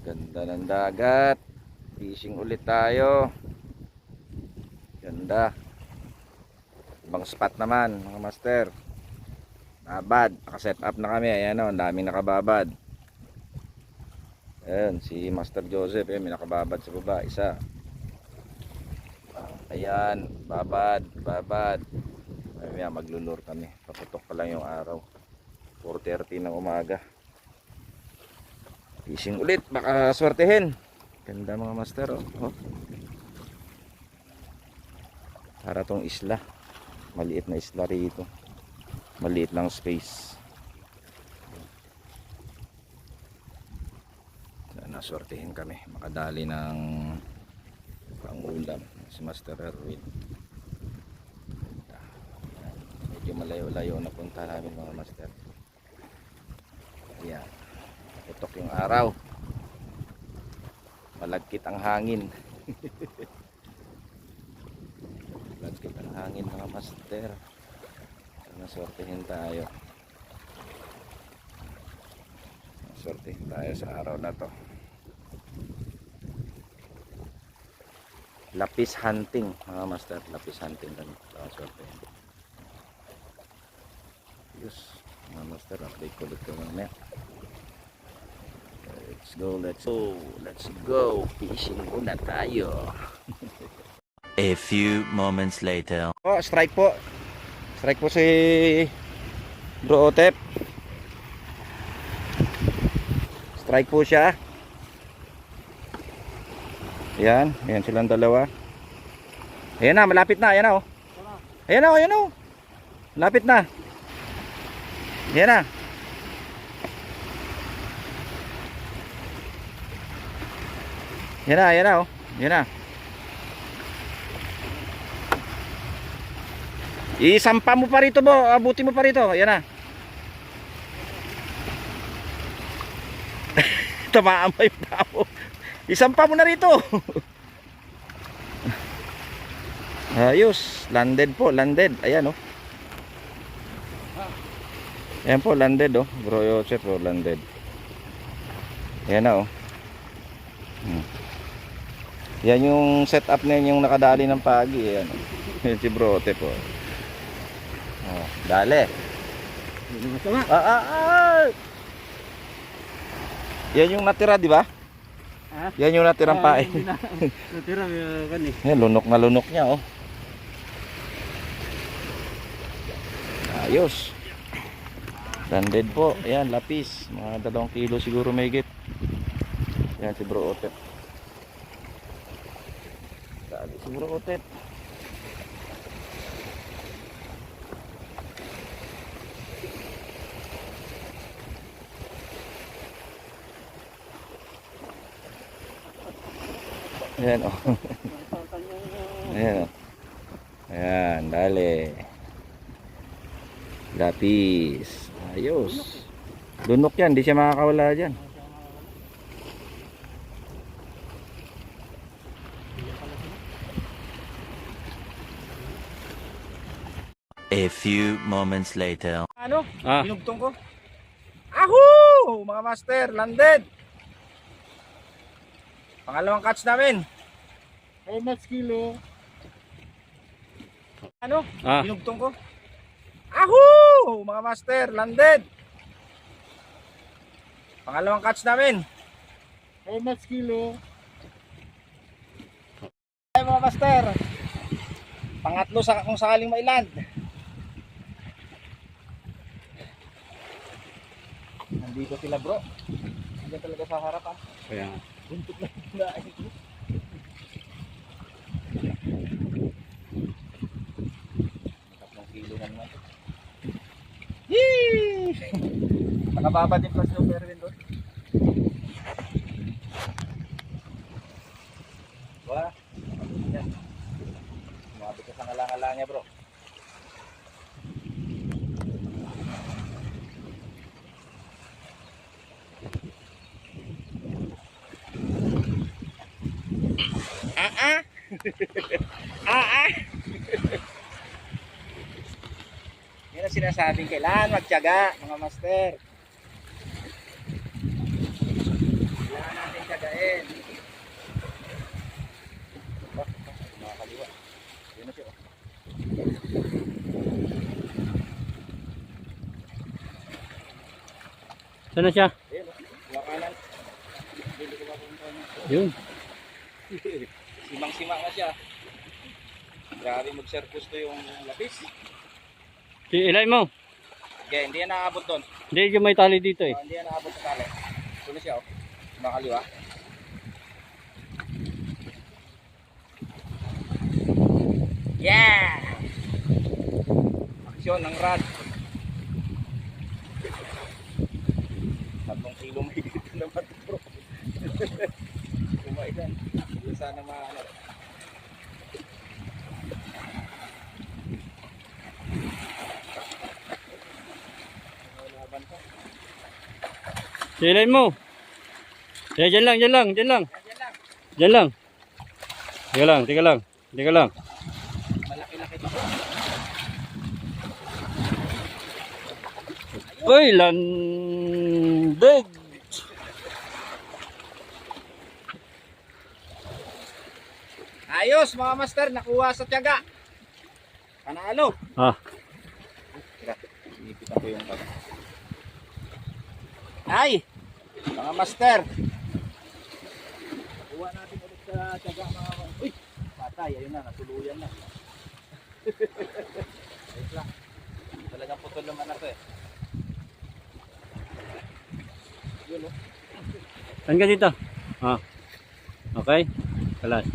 Ganda ng dagat. Fishing ulit tayo. Ganda. Ibang spot naman mga master. Babad. Naka-set up na kami. Ayan o, ang daming nakababad. Ayan, si Master Joseph. Ayan, may nakababad sa baba. Isa. Ayan, babad. Babad. Ayan, maglulur kami. Paputok pa lang yung araw. 4:30 ng umaga. Fishing ulit, baka swertehin. Ganda mga master oh. Para tong isla. Maliit na isla rito. Maliit lang space. Sana swertehin kami. Makadali ng pangulam si Master Erwin. Medyo malayo-layo na punta namin mga master. Ayan. Putok yung araw. Malagkit ang hangin. Malagkit ang hangin mga master. Sana sortehin tayo. Sortehin tayo sa araw na to. Lapis hunting mga master. Lapis hunting kami. Sortehin. Yes mga master. Update ko ulit ko mamaya. Let's go. Fishing muna tayo. A few moments later. Oh, strike po. Strike po si Bro Otep. Strike po siya. Ayan, ayan silang dalawa. Ayan na, malapit na, ayan na oh. Ayan na, ayan na oh. Malapit na. Ayan na. Yan na oh. Yan na. Isampa mo pa rito, bo. Abuti mo pa rito. Yan na. Tamaan pa yung tao. Isampa mo na rito. Ayos. Landed po. Landed. Ayan oh. Ayan po. Landed oh. Bro Joseph oh. Landed. Ayan na oh. Yan yung setup na yun, yung nakadali ng pagi. Ayan oh. Si Bro Otep oh. Oh, dali. Yan yung natira, di ba? Yan yung natirang pae. Natira kan eh. Yan, lunok na lunok niya oh. Ayos. Landed po. Ayan, lapis. Mga 2 kilo siguro may higit. Yan si Bro Otep. Dali si Bro Otep. Ayan oh. Ayan oh. Ayan, dali. Lapis. Ayos. Lunok yan, di siya makakawala dyan. A few moments later. Ano? Binugtong ko. Ahoo! Mga master, landed. Pangalawang catch namin. How much kilo? Ano? Binugtong ko. Ahoo! Mga master, landed. Pangalawang catch namin. How much kilo? Ay mga master. Pangatlo sa kung sakaling mailand. Nandito sila bro. Hindi talaga sa harapan. Kaya Buntot na na ito. Tatlong kilo na naman. Yee! Nakababa din plus yung Erwin doon. Wala. Yan. Mabit ka sa ngala-ngala niya bro. Yan ang sinasabing kailangan magtiyaga mga master. Kailangan natin tiyaga. Saan na siya? Ayun, kumakanan. Yun. Simang-simang na siya. Grabe mag-circus to yung lapis. Ilay mo. Kaya hindi yan nakaabot doon. Hindi, yung may tali dito eh. Hindi yan nakaabot sa tali. Tuloy siya oh. Makaliwa. Yeah! Aksyon ng rad. 3 kilo may dito naman bro. Kumailan. Hindi sana maano. Ilay mo. Eh, dyan lang. Yan lang. Dyan lang. Teka lang. Malaki-laki dito. Uy, landig. Ayos mga master, nakuha sa tiyaga. Panalo. Ah, Tira, inipitan ko yung baga. Ay! Mga master. Nakuha natin ulit sa tiyaga mga master. Uy! Patay, ayun na, natuluyan na. Ayos lang. Talagang putol naman ako eh. Yun oh. saan ka dito? Ah, okay. Kalas.